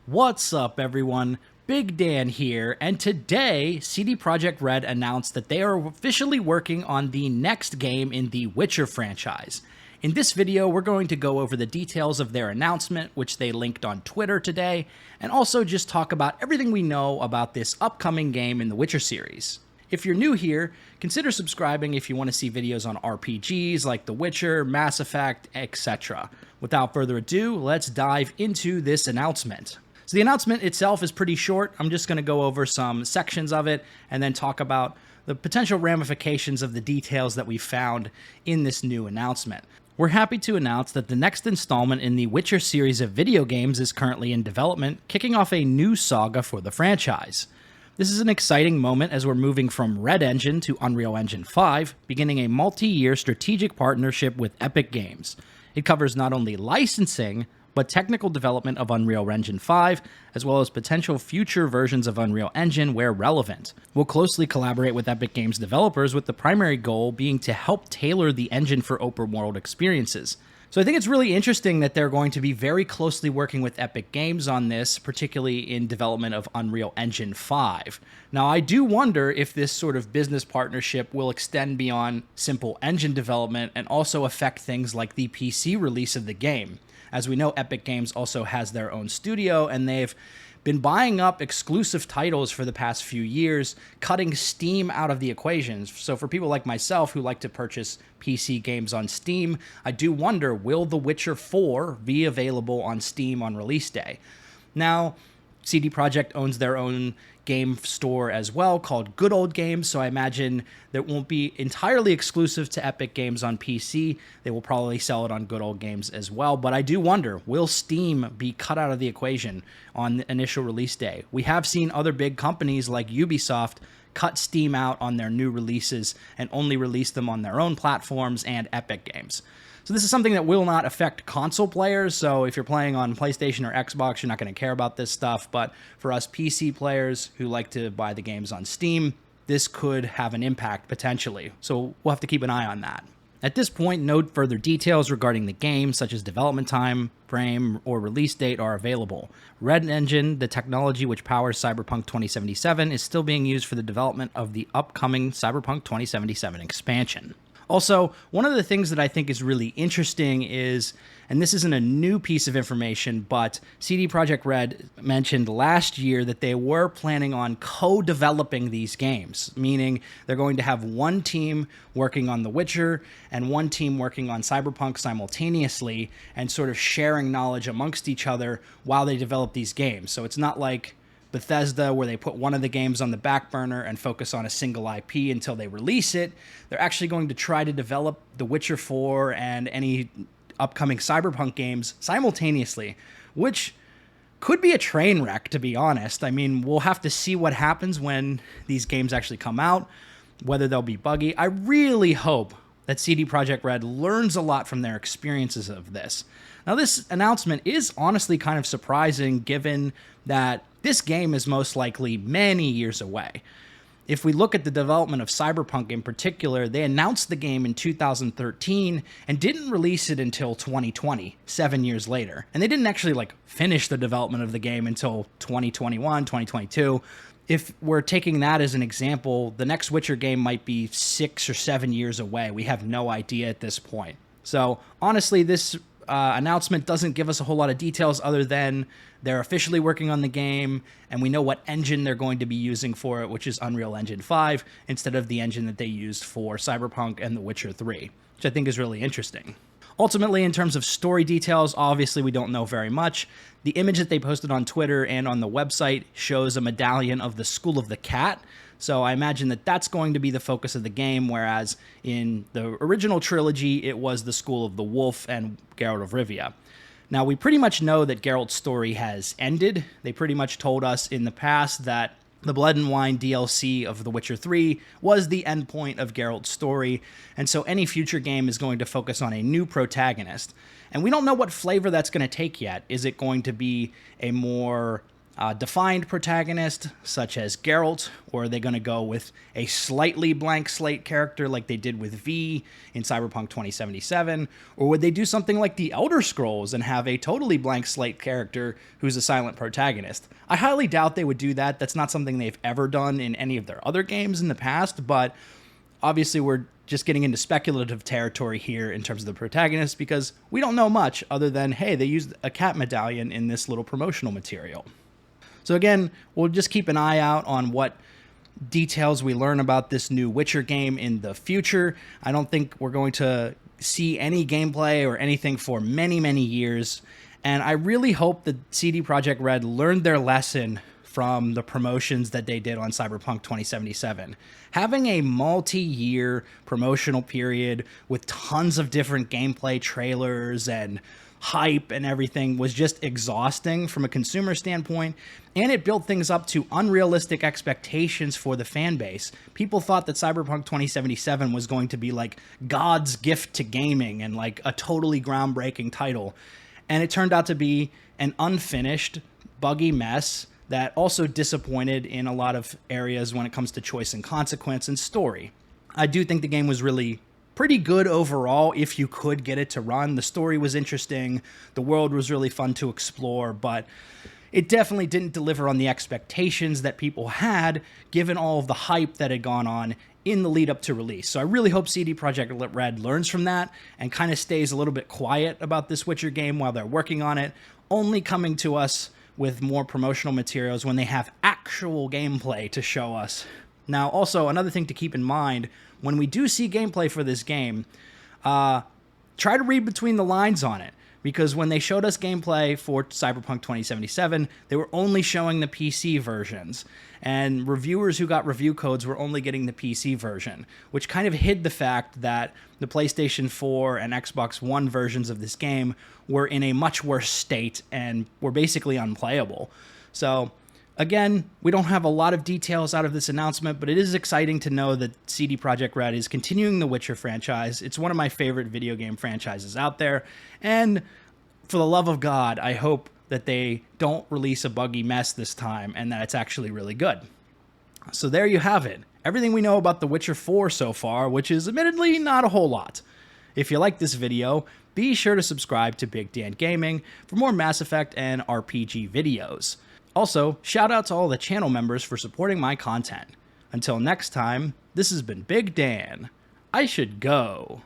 What's up, everyone? Big Dan here, and today CD Projekt Red announced that they are officially working on the next game in the Witcher franchise. In this video, we're going to go over the details of their announcement, which they linked on Twitter today, and also just talk about everything we know about this upcoming game in the Witcher series. If you're new here, consider subscribing if you want to see videos on RPGs like The Witcher, Mass Effect, etc. Without further ado, let's dive into this announcement. So the announcement itself is pretty short. I'm just going to go over some sections of it and then talk about the potential ramifications of the details that we found in this new announcement. We're happy to announce that the next installment in the Witcher series of video games is currently in development, kicking off a new saga for the franchise. This is an exciting moment as we're moving from Red Engine to Unreal Engine 5, beginning a multi-year strategic partnership with Epic Games. It covers not only licensing, but technical development of Unreal Engine 5, as well as potential future versions of Unreal Engine where relevant. We'll closely collaborate with Epic Games developers, with the primary goal being to help tailor the engine for open world experiences. So I think it's really interesting that they're going to be very closely working with Epic Games on this, particularly in development of Unreal Engine 5. Now, I do wonder if this sort of business partnership will extend beyond simple engine development and also affect things like the PC release of the game. As we know, Epic Games also has their own studio, and they've been buying up exclusive titles for the past few years, cutting Steam out of the equations. So for people like myself who like to purchase PC games on Steam, I do wonder, will The Witcher 4 be available on Steam on release day? Now, CD Projekt owns their own game store as well called Good Old Games, so I imagine that won't be entirely exclusive to Epic Games on PC. They will probably sell it on Good Old Games as well, but I do wonder, will Steam be cut out of the equation on the initial release day? We have seen other big companies like Ubisoft cut Steam out on their new releases and only release them on their own platforms and Epic Games. So this is something that will not affect console players, so if you're playing on PlayStation or Xbox, you're not going to care about this stuff, but for us PC players who like to buy the games on Steam, this could have an impact potentially, so we'll have to keep an eye on that. At this point, no further details regarding the game, such as development time, frame, or release date, are available. Red Engine, the technology which powers Cyberpunk 2077, is still being used for the development of the upcoming Cyberpunk 2077 expansion. Also, one of the things that I think is really interesting is, and this isn't a new piece of information, but CD Projekt Red mentioned last year that they were planning on co-developing these games, meaning they're going to have one team working on The Witcher and one team working on Cyberpunk simultaneously and sort of sharing knowledge amongst each other while they develop these games. So it's not like Bethesda, where they put one of the games on the back burner and focus on a single IP until they release it. They're actually going to try to develop The Witcher 4 and any upcoming Cyberpunk games simultaneously, which could be a train wreck, to be honest. I mean, we'll have to see what happens when these games actually come out, whether they'll be buggy. I really hope that CD Projekt Red learns a lot from their experiences of this. Now, this announcement is honestly kind of surprising, given that this game is most likely many years away. If we look at the development of Cyberpunk in particular, they announced the game in 2013 and didn't release it until 2020, 7 years later. And they didn't actually finish the development of the game until 2021, 2022. If we're taking that as an example, the next Witcher game might be 6 or 7 years away. We have no idea at this point. So honestly, this announcement doesn't give us a whole lot of details other than they're officially working on the game, and we know what engine they're going to be using for it, which is Unreal Engine 5, instead of the engine that they used for Cyberpunk and The Witcher 3, which I think is really interesting. Ultimately, in terms of story details, obviously we don't know very much. The image that they posted on Twitter and on the website shows a medallion of the School of the Cat, so I imagine that that's going to be the focus of the game, whereas in the original trilogy, it was the School of the Wolf and Geralt of Rivia. Now, we pretty much know that Geralt's story has ended. They pretty much told us in the past that the Blood and Wine DLC of The Witcher 3 was the endpoint of Geralt's story, and so any future game is going to focus on a new protagonist. And we don't know what flavor that's going to take yet. Is it going to be a more defined protagonist, such as Geralt, or are they going to go with a slightly blank slate character like they did with V in Cyberpunk 2077? Or would they do something like the Elder Scrolls and have a totally blank slate character who's a silent protagonist? I highly doubt they would do that. That's not something they've ever done in any of their other games in the past, but obviously we're just getting into speculative territory here in terms of the protagonist because we don't know much other than, hey, they used a cat medallion in this little promotional material. So again, we'll just keep an eye out on what details we learn about this new Witcher game in the future. I don't think we're going to see any gameplay or anything for many, many years. And I really hope that CD Projekt Red learned their lesson from the promotions that they did on Cyberpunk 2077. Having a multi-year promotional period with tons of different gameplay trailers and hype and everything was just exhausting from a consumer standpoint, and it built things up to unrealistic expectations for the fan base. People thought that Cyberpunk 2077 was going to be like God's gift to gaming and like a totally groundbreaking title, and it turned out to be an unfinished, buggy mess that also disappointed in a lot of areas when it comes to choice and consequence and story. I do think the game was really pretty good overall if you could get it to run. The story was interesting, the world was really fun to explore, but it definitely didn't deliver on the expectations that people had given all of the hype that had gone on in the lead up to release. So I really hope CD Projekt Red learns from that and kind of stays a little bit quiet about this Witcher game while they're working on it, only coming to us with more promotional materials when they have actual gameplay to show us. Now, also, another thing to keep in mind, when we do see gameplay for this game, try to read between the lines on it, because when they showed us gameplay for Cyberpunk 2077, they were only showing the PC versions, and reviewers who got review codes were only getting the PC version, which kind of hid the fact that the PlayStation 4 and Xbox One versions of this game were in a much worse state and were basically unplayable. So again, we don't have a lot of details out of this announcement, but it is exciting to know that CD Projekt Red is continuing the Witcher franchise. It's one of my favorite video game franchises out there, and for the love of God, I hope that they don't release a buggy mess this time and that it's actually really good. So there you have it. Everything we know about The Witcher 4 so far, which is admittedly not a whole lot. If you like this video, be sure to subscribe to Big Dan Gaming for more Mass Effect and RPG videos. Also, shout out to all the channel members for supporting my content. Until next time, this has been Big Dan. I should go.